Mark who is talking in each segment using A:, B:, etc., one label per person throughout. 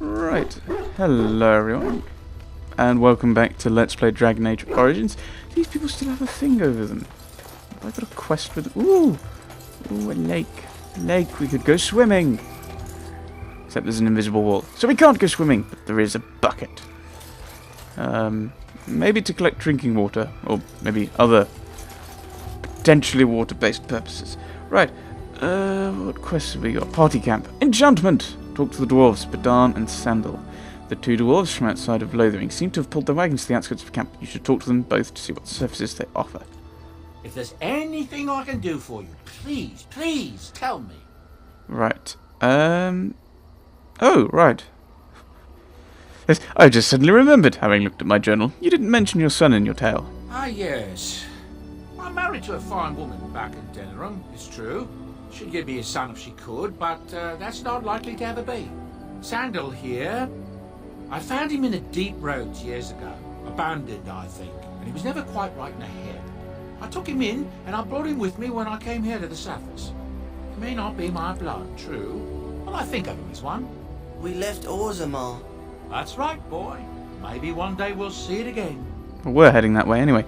A: Right, hello everyone, and welcome back to Let's Play Dragon Age Origins. These people still have a thing over them. Have I got a quest with them? Ooh, a lake. We could go swimming. Except there's an invisible wall, so we can't go swimming, but there is a bucket. Maybe to collect drinking water, or maybe other potentially water-based purposes. Right, what quests have we got? Party camp. Enchantment! Talk to the dwarves, Badan and Sandal. The two dwarves from outside of Lothering seem to have pulled their wagons to the outskirts of camp. You should talk to them both to see what services they offer.
B: If there's anything I can do for you, please tell me.
A: Right. Oh, right. Yes, I just suddenly remembered, having looked at my journal. You didn't mention your son in your tale.
B: Ah, yes. I'm married to a fine woman back in Denerim, it's true. She'd give me a son if she could, but that's not likely to ever be. Sandal here. I found him in the deep roads years ago. Abandoned, I think, and he was never quite right in the head. I took him in, and I brought him with me when I came here to the surface. He may not be my blood, true, but I think of him as one.
C: We left Orzammar.
B: That's right, boy. Maybe one day we'll see it again.
A: Well, we're heading that way anyway.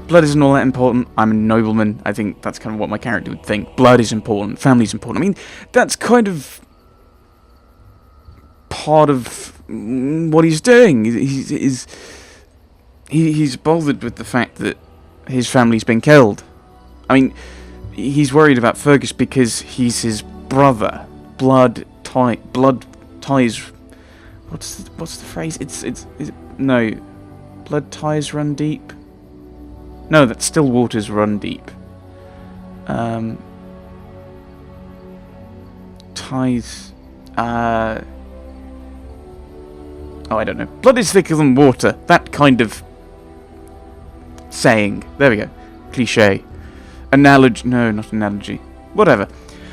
A: Blood isn't all that important. I'm a nobleman. I think that's kind of what my character would think. Blood is important. Family's important. I mean, that's kind of part of what he's doing. He's bothered with the fact that his family's been killed. I mean, he's worried about Fergus because he's his brother. Blood ties. What's the phrase? No. Blood ties run deep. No, that still waters run deep. Ties. Oh, I don't know. Blood is thicker than water. That kind of saying. There we go. Cliche. Analogy. No, not analogy. Whatever.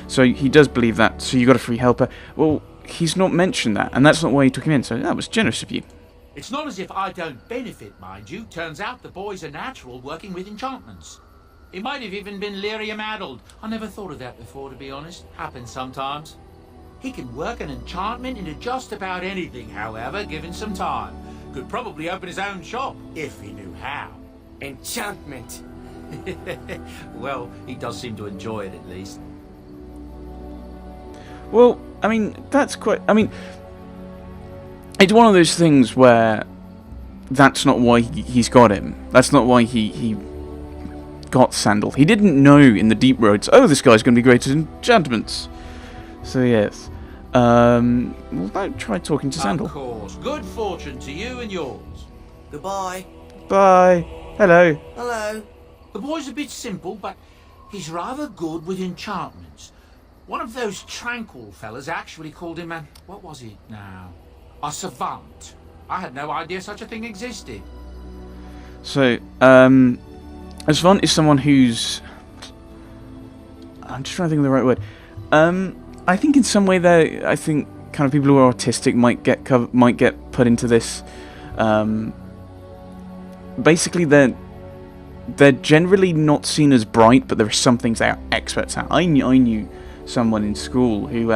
A: So he does believe that. So you got a free helper. Well, he's not mentioned that, and that's not why he took him in. So that was generous of you.
B: It's not as if I don't benefit, mind you. Turns out the boy's a natural working with enchantments. He might have even been lyrium-addled. I never thought of that before, to be honest. Happens sometimes. He can work an enchantment into just about anything, however, given some time. Could probably open his own shop, if he knew how.
C: Enchantment.
B: Well, he does seem to enjoy it, at least.
A: Well, I mean, that's quite... I mean... It's one of those things where that's not why he's got him. That's not why he got Sandal. He didn't know in the deep roads, oh, this guy's going to be great at enchantments. So, yes. We'll try talking to Sandal.
B: Of course. Good fortune to you and yours.
C: Goodbye.
A: Bye. Hello.
C: Hello.
B: The boy's a bit simple, but he's rather good with enchantments. One of those tranquil fellas actually called him a... what was it now? A savant. I had no idea such a thing existed.
A: So, a savant is someone who's... I'm just trying to think of the right word. I think in some way I think kind of people who are autistic might get put into this. Basically, they're generally not seen as bright, but there are some things they are experts at. I knew someone in school who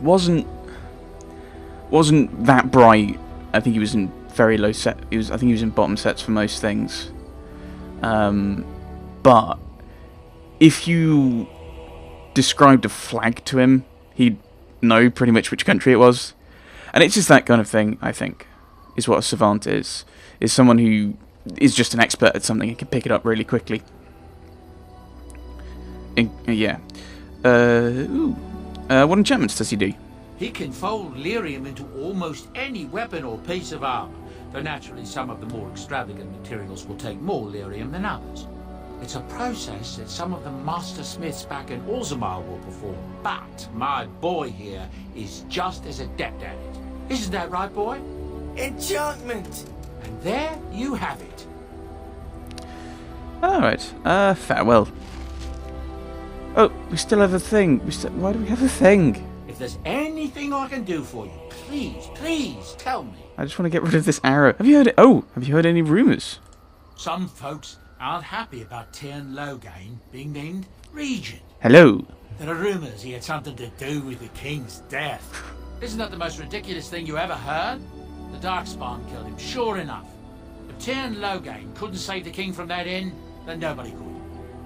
A: wasn't that bright. I think he was in very low set. I think he was in bottom sets for most things. But if you described a flag to him, he'd know pretty much which country it was. And it's just that kind of thing, I think, is what a savant is. Is someone who is just an expert at something and can pick it up really quickly. Yeah. What enchantments does he do?
B: He can fold lyrium into almost any weapon or piece of armor, though naturally some of the more extravagant materials will take more lyrium than others. It's a process that some of the master smiths back in Orzammar will perform, but my boy here is just as adept at it. Isn't that right, boy?
C: Enchantment.
B: And there you have it.
A: Alright, farewell. Oh, we still have a thing. Why do we have a thing?
B: If there's anything I can do for you, please tell me.
A: I just want to get rid of this arrow. Have you heard it? Oh, have you heard any rumours?
B: Some folks aren't happy about Tyrn Loghain being named regent.
A: Hello.
B: There are rumours he had something to do with the king's death. Isn't that the most ridiculous thing you ever heard? The Darkspawn killed him, sure enough. If Tyrn Loghain couldn't save the king from that inn, then nobody could.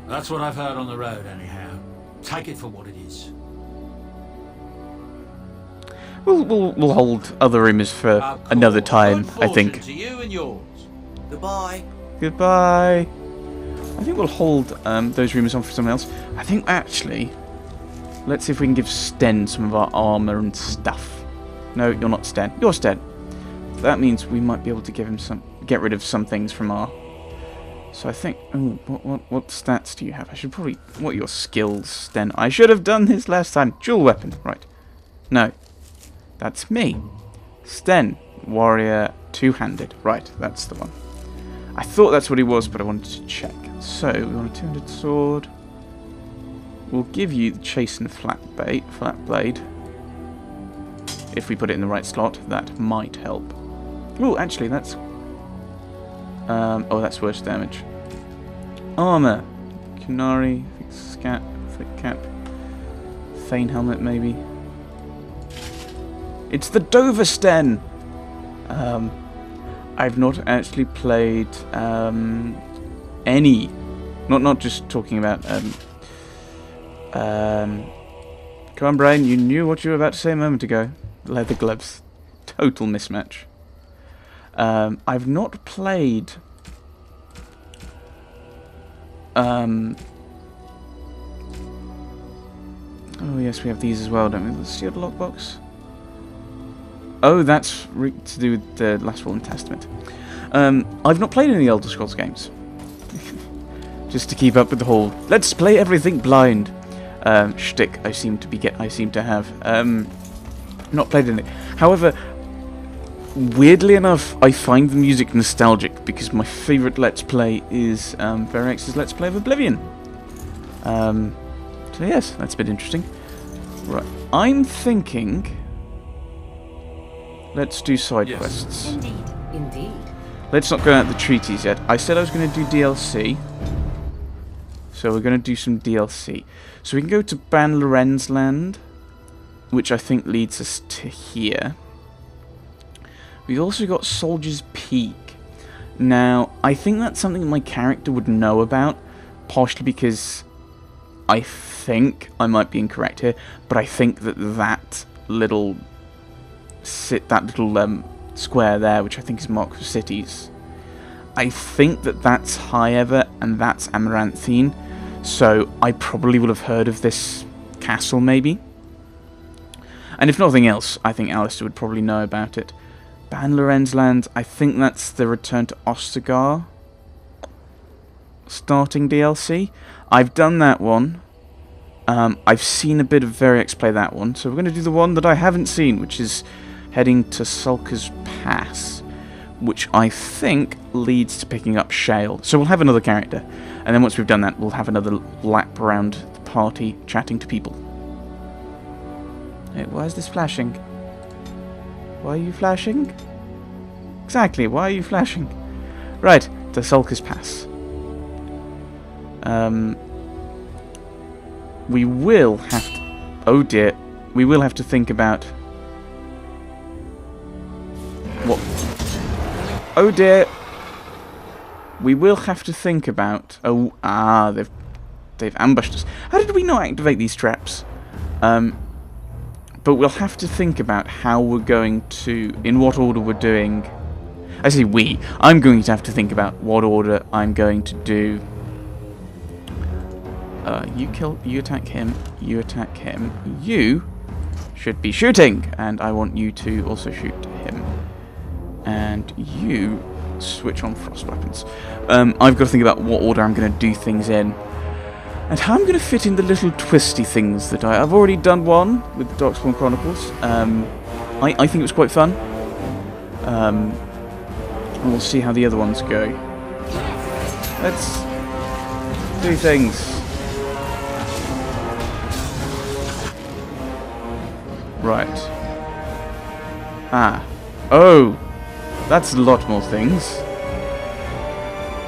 B: That's what I've heard on the road, anyhow. Take it for what it is.
A: We'll hold other rumours for another time, I think.
B: To you and yours.
C: Goodbye.
A: Goodbye. I think we'll hold those rumours on for someone else. I think actually, let's see if we can give Sten some of our armour and stuff. No, you're not Sten. You're Sten. That means we might be able to give him get rid of some things from our. So I think. Oh, what stats do you have? I should probably. What are your skills, Sten? I should have done this last time. Dual weapon, right? No, that's me. Sten, warrior, two-handed. Right, that's the one. I thought that's what he was, but I wanted to check. So we want a two-handed sword. We'll give you the chastened flat blade. If we put it in the right slot, that might help. Oh, actually, that's. Oh, that's worse damage. Armor. Kunari, thick cap. Thane helmet, maybe. It's the Dover Sten! I've not actually played any. Not just talking about. Come on, Brian, you knew what you were about to say a moment ago. Leather gloves. Total mismatch. I've not played. Oh yes, we have these as well, don't we? Let's see the lockbox. Oh, that's to do with the Last Will and Testament. I've not played any Elder Scrolls games. Just to keep up with the whole let's play everything blind shtick I seem to have. Not played any. However, weirdly enough, I find the music nostalgic because my favourite Let's Play is Verex's Let's Play of Oblivion. So yes, that's a bit interesting. Right, I'm thinking. Let's do side quests.
D: Indeed.
A: Let's not go out the treaties yet. I said I was going to do DLC. So we're going to do some DLC. So we can go to Ban Lorenz Land, which I think leads us to here. We've also got Soldier's Peak. Now, I think that's something my character would know about, partially because I think, I might be incorrect here, but I think that little square there, which I think is marked for cities, I think that's High Ever and that's Amaranthine, so I probably will have heard of this castle maybe. And if nothing else, I think Alistair would probably know about it. Ban Lorenz Land, I think that's the Return to Ostagar starting DLC. I've done that one. I've seen a bit of Verix play that one, so we're going to do the one that I haven't seen, which is heading to Sulker's Pass, which I think leads to picking up Shale. So we'll have another character, and then once we've done that, we'll have another lap around the party, chatting to people. Hey, why is this flashing? Why are you flashing? Exactly, why are you flashing? Right, to Sulker's Pass. We will have to... Oh dear. We will have to think about... What? Oh dear. We will have to think about... Oh, they've ambushed us. How did we not activate these traps? But we'll have to think about how we're going to... In what order we're doing... I say we. I'm going to have to think about what order I'm going to do... you attack him, you attack him, you should be shooting, and I want you to also shoot him. And you switch on frost weapons. I've got to think about what order I'm going to do things in, and how I'm going to fit in the little twisty things that I've already done one with the Darkspawn Chronicles. I think it was quite fun. And we'll see how the other ones go. Let's do things. Right. Oh! That's a lot more things.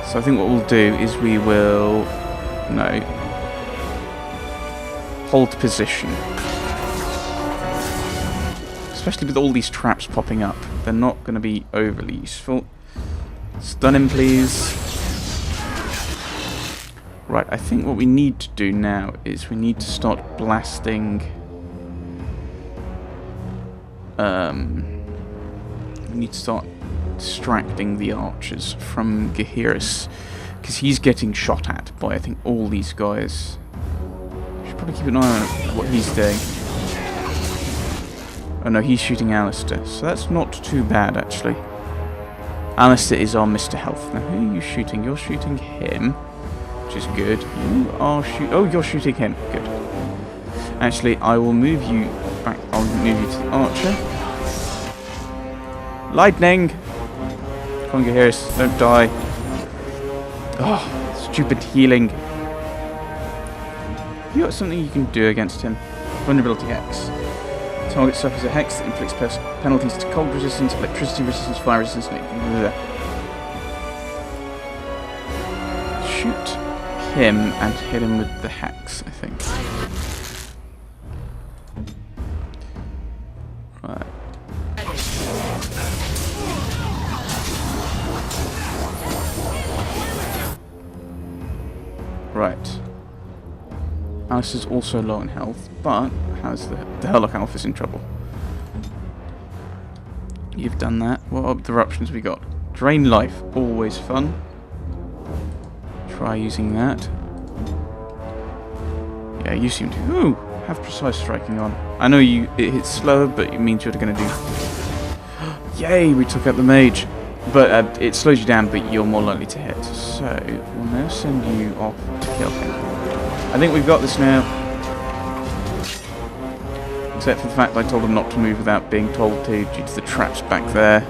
A: So I think what we'll do is we will... No. hold position. Especially with all these traps popping up. They're not going to be overly useful. Stun him, please. Right, I think what we need to do now is we need to start blasting... we need to start distracting the archers from Gaheris. Because he's getting shot at by, I think, all these guys. Should probably keep an eye on what he's doing. Oh no, he's shooting Alistair. So that's not too bad, actually. Alistair is our Mr. Health. Now, who are you shooting? You're shooting him. Which is good. You are oh, you're shooting him. Good. Actually, I will move you back. I'll move you to the archer. Lightning! Come on, Gaheris. Don't die. Oh, stupid healing. You got something you can do against him. Vulnerability Hex. Target suffers a hex that inflicts penalties to cold resistance, electricity resistance, fire resistance. Shoot him and hit him with the hex, I think. Right. Right. Alice is also low on health, but has the Hurlock Elf is in trouble. You've done that. What other options we got? Drain life, always fun. Try using that. Yeah, you seem to have precise striking on. I know it hits slower, but it means you're going to do. Yay, we took out the mage. But it slows you down, but you're more likely to hit. So we'll now send you off to kill him. I think we've got this now. Except for the fact that I told him not to move without being told to, due to the traps back there.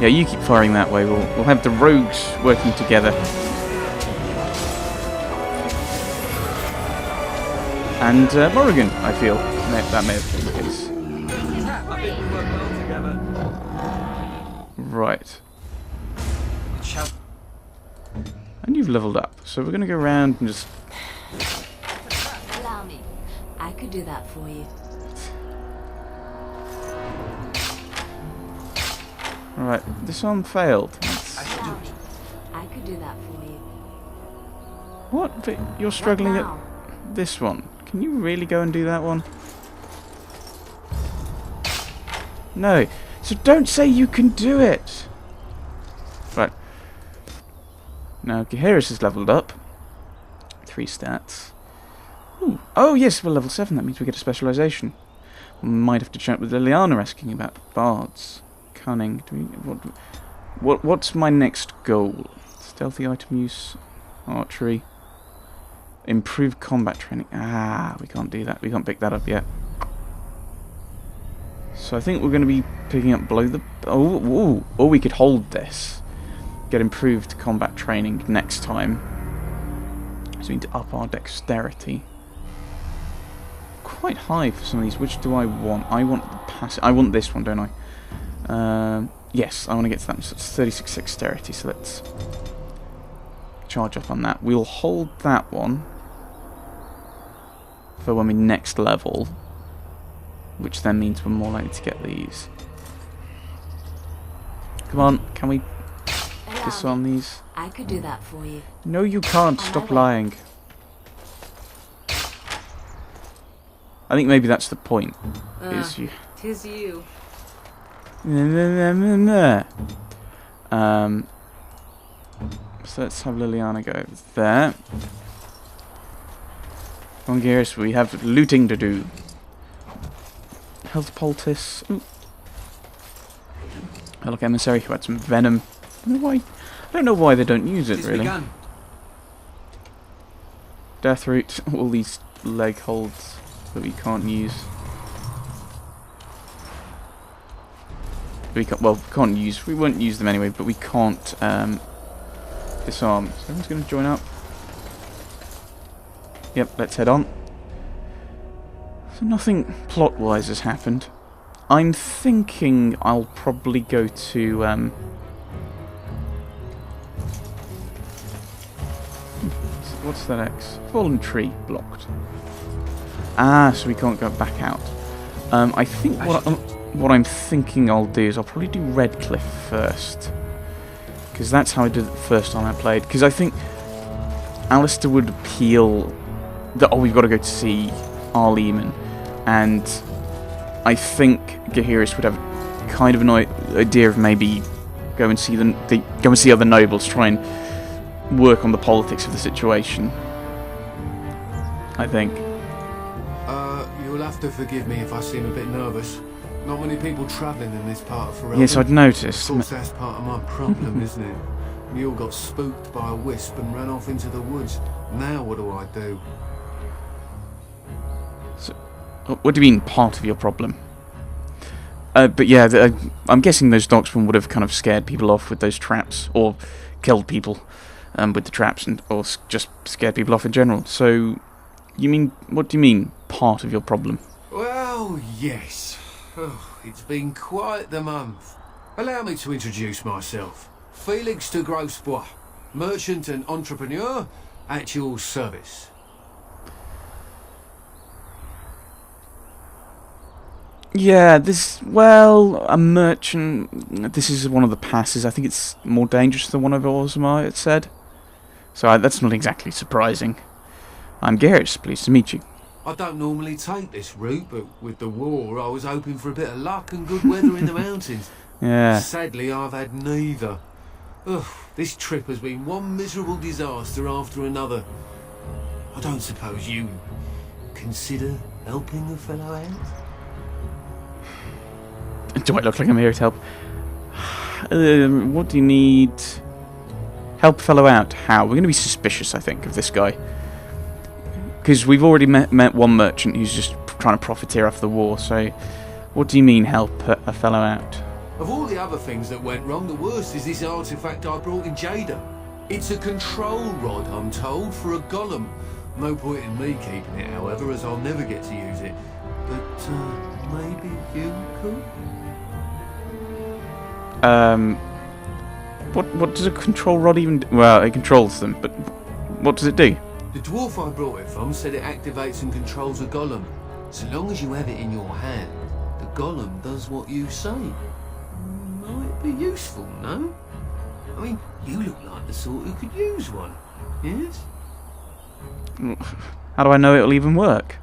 A: Yeah, you keep firing that way. We'll have the rogues working together. And Morrigan, I feel. That may have been the case. Right. And you've leveled up, so we're going to go around and just...
D: Allow me. I could do that for you.
A: Alright, this one failed.
D: Allow me. I could do that for you.
A: What? But you're struggling at this one. Can you really go and do that one? No. So don't say you can do it! Right. Now, Gaheris is leveled up. 3 stats. Ooh. Oh, yes, we're level 7. That means we get a specialisation. We might have to chat with Liliana asking about bards. Cunning. What's my next goal? Stealthy item use. Archery. Improved combat training. Ah, we can't do that. We can't pick that up yet. So I think we're going to be picking up below the... Or we could hold this. Get improved combat training next time. So we need to up our dexterity. Quite high for some of these. Which do I want? I want the passive. I want this one, don't I? Yes, I want to get to that. So it's 36 dexterity. So let's charge up on that. We'll hold that one for when we next level, which then means we're more likely to get these. Come on, can we disarm these?
D: I could do that for you.
A: No, you can't. Stop lying. I think maybe that's the point. Is you.
D: Tis you.
A: So let's have Liliana go over there. Come on, Gears, we have looting to do. Health poultice. Ooh. Hurlock Emissary who had some venom. I don't know why they don't use it, really. Deathroot, all these leg holds that we can't use. We won't use them anyway, but we can't disarm. So everyone's going to join up. Yep, let's head on. So nothing plot-wise has happened. I'm thinking I'll probably go to What's that X? Fallen tree blocked. Ah, so we can't go back out. I think what I'm thinking I'll do is I'll probably do Redcliffe first, because that's how I did it the first time I played. Because I think Alistair would appeal that we've got to go to see Arleman, and I think Gaheris would have kind of an idea of maybe go and see other nobles, try and work on the politics of the situation. I think.
E: You'll have to forgive me if I seem a bit nervous. Not many people travelling in this part of Ferelden.
A: Yes, I'd noticed.
E: Of course, that's part of my problem, isn't it? We all got spooked by a wisp and ran off into the woods. Now what do I do?
A: So, what do you mean, part of your problem? But yeah, I'm guessing those dogsmen would have kind of scared people off with those traps, or killed people with the traps, or just scared people off in general. So, what do you mean, part of your problem?
E: Well, yes. Oh, it's been quite the month. Allow me to introduce myself. Felix de Grosbois, merchant and entrepreneur, at your service.
A: Yeah, a merchant. This is one of the passes. I think it's more dangerous than one of Orzammar, it said. So that's not exactly surprising. I'm Garrus, pleased to meet you.
E: I don't normally take this route, but with the war, I was hoping for a bit of luck and good weather in the mountains.
A: Yeah.
E: Sadly, I've had neither. Ugh, this trip has been one miserable disaster after another. I don't suppose you consider helping a fellow out?
A: Do I look like I'm here to help? What do you need? Help a fellow out? How? We're going to be suspicious, I think, of this guy. Because we've already met one merchant who's just trying to profiteer off the war, so what do you mean, help a fellow out?
E: Of all the other things that went wrong, the worst is this artifact I brought in Jada. It's a control rod, I'm told, for a golem. No point in me keeping it, however, as I'll never get to use it. But, maybe you could?
A: What does a control rod even do? Well, it controls them, but what does it do?
E: The dwarf I brought it from said it activates and controls a golem. So long as you have it in your hand, the golem does what you say. Might be useful, no? I mean, you look like the sort who could use one, yes?
A: How do I know it'll even work?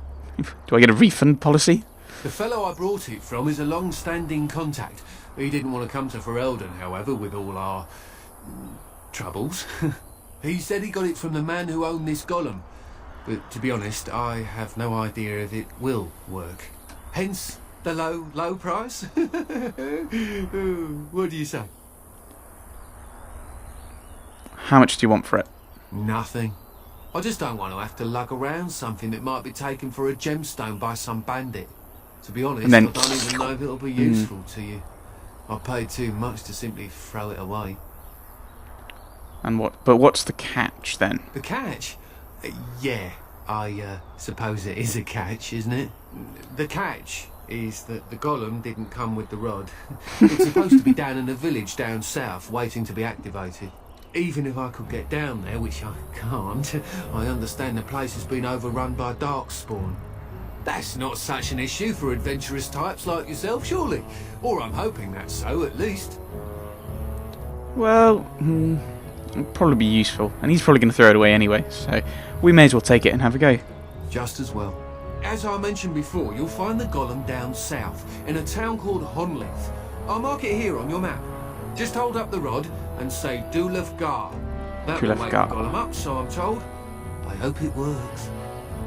A: Do I get a refund policy?
E: The fellow I brought it from is a long-standing contact. He didn't want to come to Ferelden, however, with all our troubles. He said he got it from the man who owned this golem. But to be honest, I have no idea if it will work. Hence the low price. What do you say?
A: How much do you want for it?
E: Nothing. I just don't want to have to lug around something that might be taken for a gemstone by some bandit. To be honest, I don't even know if it'll be useful to you. I paid too much to simply throw it away.
A: And what's the catch then?
E: The catch? Yeah, I suppose it is a catch, isn't it? The catch is that the golem didn't come with the rod. It's supposed to be down in a village down south, waiting to be activated. Even if I could get down there, which I can't, I understand the place has been overrun by darkspawn. That's not such an issue for adventurous types like yourself, surely? Or I'm hoping that's so, at least.
A: Well, it'll probably be useful, and he's probably going to throw it away anyway, so we may as well take it and have a go.
E: Just as well. As I mentioned before, you'll find the golem down south, in a town called Honlith. I'll mark it here on your map. Just hold up the rod and say Dulaf Gar. That will wake the golem up, so I'm told. I hope it works.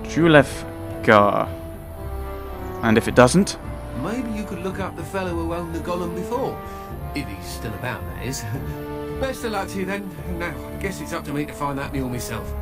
A: Dulaf Gar. And if it doesn't?
E: Maybe you could look up the fellow who owned the golem before. If he's still about, that is. Best of luck to you then. Now, I guess it's up to me to find that mule myself.